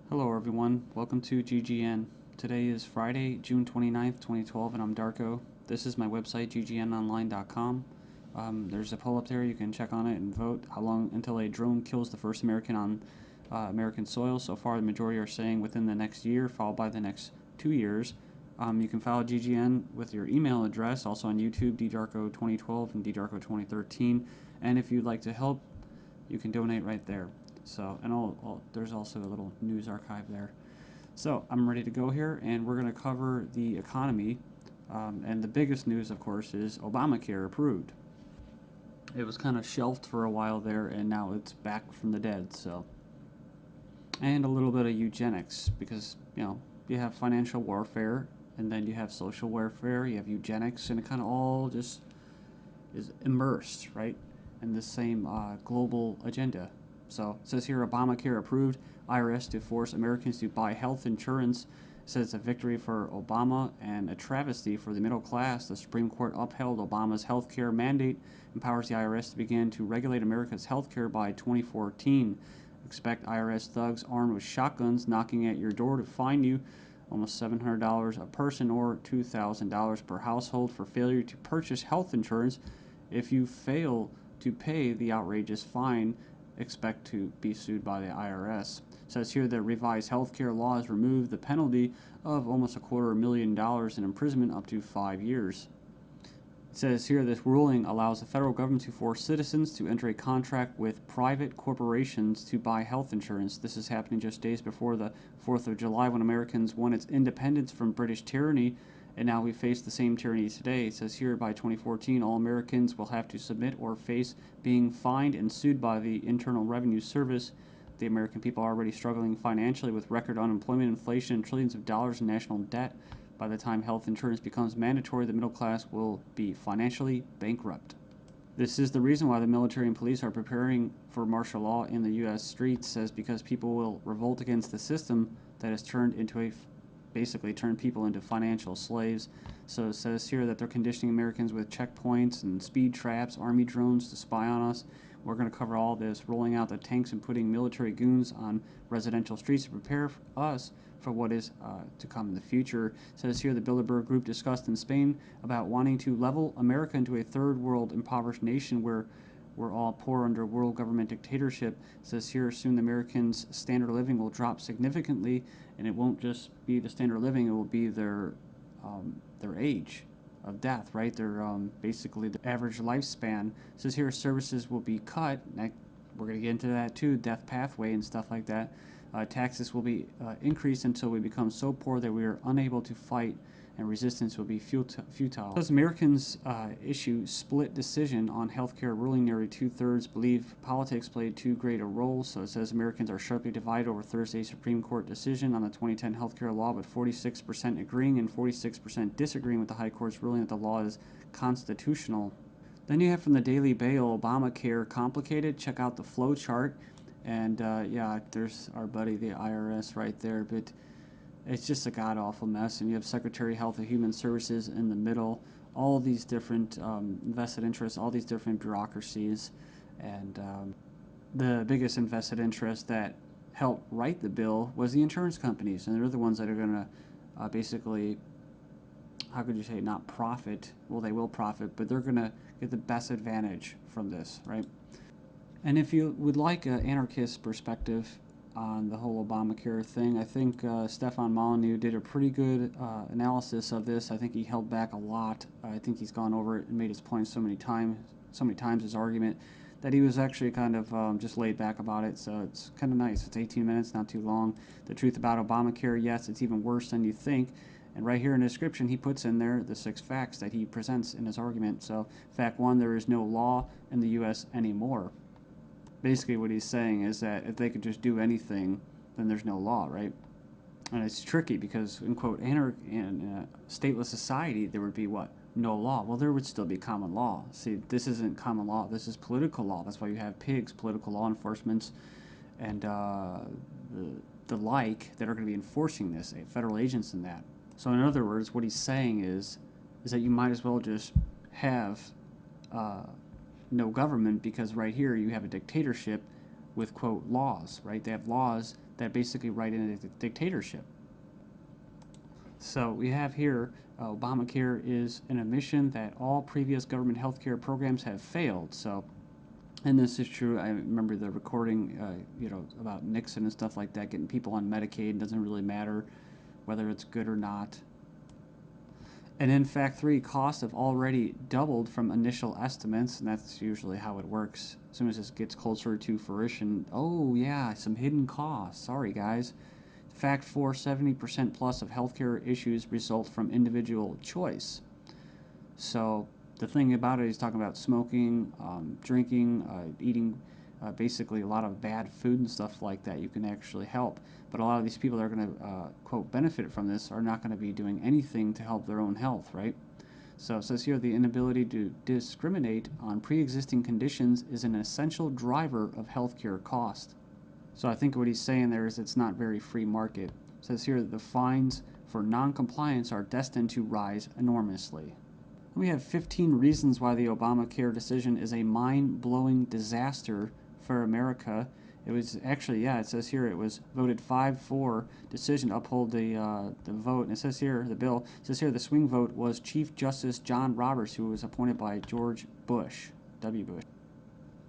Hello everyone, welcome to GGN. Today is Friday, June 29th, 2012, and I'm Darko. This is my website, ggnonline.com. There's a poll up there, you can check on it and vote how long until a drone kills the first American on American soil. So far, the majority are saying within the next year, followed by the next 2 years. You can follow GGN with your email address, also on YouTube, ddarko2012 and ddarko2013. And if you'd like to help, you can donate right there. So, and there's also a little news archive there. So, I'm ready to go here, and we're going to cover the economy. And the biggest news, of course, is Obamacare approved. It was kind of shelved for a while there, and now it's back from the dead. So, and a little bit of eugenics, because you have financial warfare, and then you have social warfare, you have eugenics, and it kind of all just is immersed, right, in the same global agenda. So it says here, Obamacare approved, IRS to force Americans to buy health insurance. It says it's a victory for Obama and a travesty for the middle class. The Supreme Court upheld Obama's health care mandate, empowers the IRS to begin to regulate America's health care by 2014. Expect IRS thugs armed with shotguns knocking at your door to fine you almost $700 a person or $2,000 per household for failure to purchase health insurance. If you fail to pay the outrageous fine, expect to be sued by the IRS. It says here that revised healthcare laws remove the penalty of almost $250,000 in imprisonment up to 5 years. It says here this ruling allows the federal government to force citizens to enter a contract with private corporations to buy health insurance. This is happening just days before the 4th of July, when Americans won its independence from British tyranny, and now we face the same tyranny today. It says here by 2014, all Americans will have to submit or face being fined and sued by the Internal Revenue Service. The American people are already struggling financially with record unemployment, inflation, and trillions of dollars in national debt. By the time health insurance becomes mandatory, the middle class will be financially bankrupt. This is the reason why the military and police are preparing for martial law in the U.S. streets, says because people will revolt against the system that has basically turned people into financial slaves. So it says here that they're conditioning Americans with checkpoints and speed traps, army drones to spy on us. We're going to cover all this, rolling out the tanks and putting military goons on residential streets to prepare us for what is to come in the future. It says here the Bilderberg Group discussed in Spain about wanting to level America into a third world impoverished nation where we're all poor under world government dictatorship. It says here soon the Americans' standard of living will drop significantly, and it won't just be the standard of living, it will be their age of death, right? Their basically the average lifespan. It says here services will be cut. We're going to get into that too, death pathway and stuff like that. Taxes will be increased until we become so poor that we are unable to fight, and resistance will be futile. As Americans issue split decision on healthcare ruling, nearly 2/3 believe politics played too great a role. So it says Americans are sharply divided over Thursday's Supreme Court decision on the 2010 healthcare law, with 46% agreeing and 46% disagreeing with the High Court's ruling that the law is constitutional. Then you have from the Daily Bail, Obamacare complicated. Check out the flow chart. And yeah, there's our buddy, the IRS, right there. But it's just a god-awful mess. And you have Secretary of Health and Human Services in the middle. All these different vested interests, all these different bureaucracies. And the biggest invested interest that helped write the bill was the insurance companies. And they're the ones that are going to basically, how could you say, not profit. Well, they will profit, but they're going to get the best advantage from this, right? And if you would like an anarchist perspective on the whole Obamacare thing, I think Stefan Molyneux did a pretty good analysis of this. I think he held back a lot. I think he's gone over it and made his point so many times, his argument, that he was actually kind of just laid back about it. So it's kind of nice. It's 18 minutes, not too long. The truth about Obamacare, yes, it's even worse than you think. And right here in the description, he puts in there the 6 facts that he presents in his argument. So fact 1, there is no law in the U.S. anymore. Basically what he's saying is that if they could just do anything, then there's no law, right? And it's tricky because, in quote, in a stateless society, there would be what? No law. Well, there would still be common law. See, this isn't common law. This is political law. That's why you have pigs, political law enforcement, and the like that are going to be enforcing this, federal agents and that. So in other words, what he's saying is that you might as well just have no government, because right here you have a dictatorship with, quote, laws, right? They have laws that basically write in a dictatorship. So we have here Obamacare is an admission that all previous government health care programs have failed. So, and this is true. I remember the recording, about Nixon and stuff like that, getting people on Medicaid. It doesn't really matter whether it's good or not. And in fact, costs have already doubled from initial estimates, and that's usually how it works. As soon as this gets closer to fruition, oh yeah, some hidden costs. Sorry, guys. Fact 4, 70% plus of healthcare issues result from individual choice. So the thing about it, he's talking about smoking, drinking, eating basically a lot of bad food and stuff like that. You can actually help. But a lot of these people that are going to, quote, benefit from this are not going to be doing anything to help their own health, right? So it says here the inability to discriminate on pre-existing conditions is an essential driver of healthcare cost. So I think what he's saying there is it's not very free market. It says here that the fines for non-compliance are destined to rise enormously. We have 15 reasons why the Obamacare decision is a mind-blowing disaster for America. It was actually, it says here it was voted 5-4 decision to uphold the vote. And it says here, the bill, it says here the swing vote was Chief Justice John Roberts, who was appointed by George Bush, W. Bush.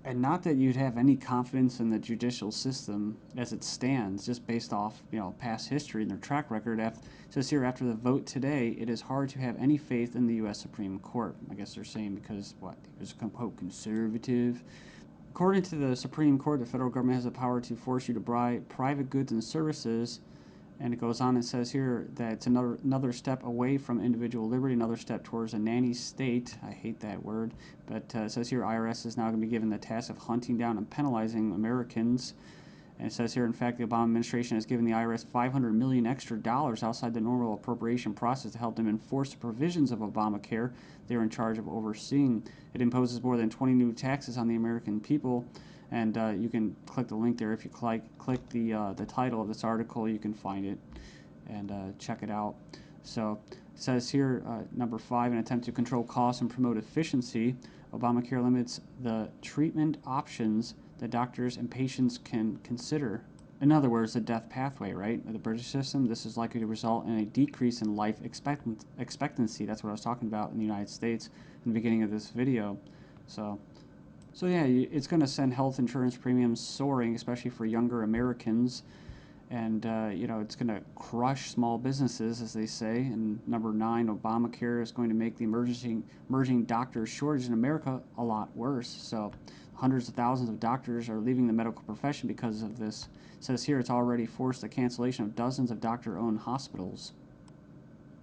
And not that you'd have any confidence in the judicial system as it stands, just based off past history and their track record. It says here, after the vote today, it is hard to have any faith in the U.S. Supreme Court. I guess they're saying because he was quote conservative. According to the Supreme Court, the federal government has the power to force you to buy private goods and services. And it goes on and says here that it's another step away from individual liberty, another step towards a nanny state. I hate that word. But it says here IRS is now going to be given the task of hunting down and penalizing Americans. And it says here, in fact, the Obama administration has given the IRS $500 million extra outside the normal appropriation process to help them enforce the provisions of Obamacare they're in charge of overseeing. It imposes more than 20 new taxes on the American people. And you can click the link there. If you click the title of this article, you can find it and check it out. So it says here, number 5, an attempt to control costs and promote efficiency. Obamacare limits the treatment options that doctors and patients can consider. In other words, the death pathway, right? The British system, this is likely to result in a decrease in life expectancy. That's what I was talking about in the United States in the beginning of this video. So yeah, it's going to send health insurance premiums soaring, especially for younger Americans. And, it's going to crush small businesses, as they say. And number 9, Obamacare is going to make the emerging doctor shortage in America a lot worse. So hundreds of thousands of doctors are leaving the medical profession because of this. It says here it's already forced the cancellation of dozens of doctor-owned hospitals.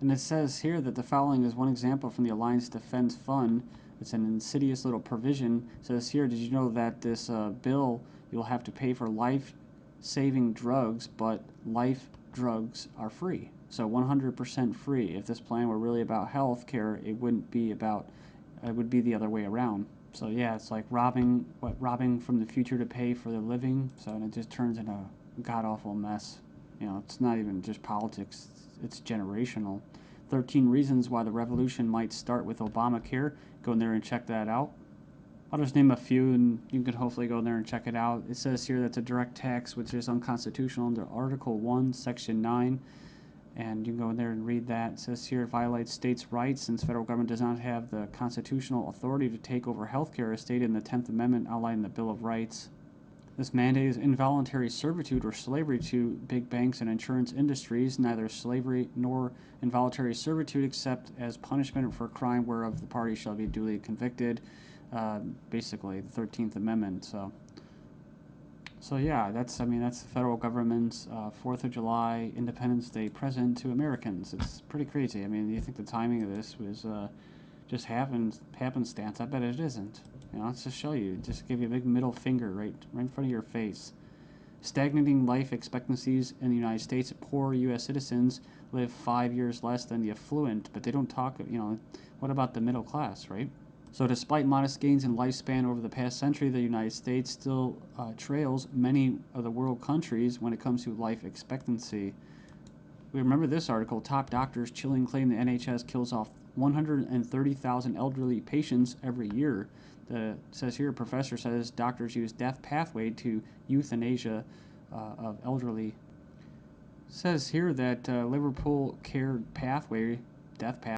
And it says here that the following is one example from the Alliance Defense Fund. It's an insidious little provision. It says here, did you know that this bill, you'll have to pay for life-saving drugs, but life drugs are free. So 100% free. If this plan were really about health care, it wouldn't be about, it would be the other way around. So yeah, it's like robbing from the future to pay for the living. So and it just turns into a god-awful mess. It's not even just politics, it's generational. 13 reasons why the revolution might start with Obamacare. Go in there and check that out. I'll just name a few and you can hopefully go in there and check it out. It says here that's a direct tax which is unconstitutional under Article 1, Section 9. And you can go in there and read that. It says here it violates states' rights since federal government does not have the constitutional authority to take over healthcare as stated in the 10th Amendment outlined in the Bill of Rights. This mandate is involuntary servitude or slavery to big banks and insurance industries, neither slavery nor involuntary servitude except as punishment for a crime whereof the party shall be duly convicted. Basically, the 13th Amendment. So yeah, that's the federal government's 4th of July Independence Day present to Americans. It's pretty crazy. I mean, you think the timing of this was just happenstance? I bet it isn't. Let's just show you. Just give you a big middle finger right in front of your face. Stagnating life expectancies in the United States. Poor U.S. citizens live 5 years less than the affluent, but they don't talk, what about the middle class, right? So despite modest gains in lifespan over the past century, the United States still trails many of the world countries when it comes to life expectancy. We remember this article, top doctors chilling claim the NHS kills off 130,000 elderly patients every year. It says here, a professor says doctors use death pathway to euthanasia of elderly. It says here that Liverpool Care Pathway, Death Path.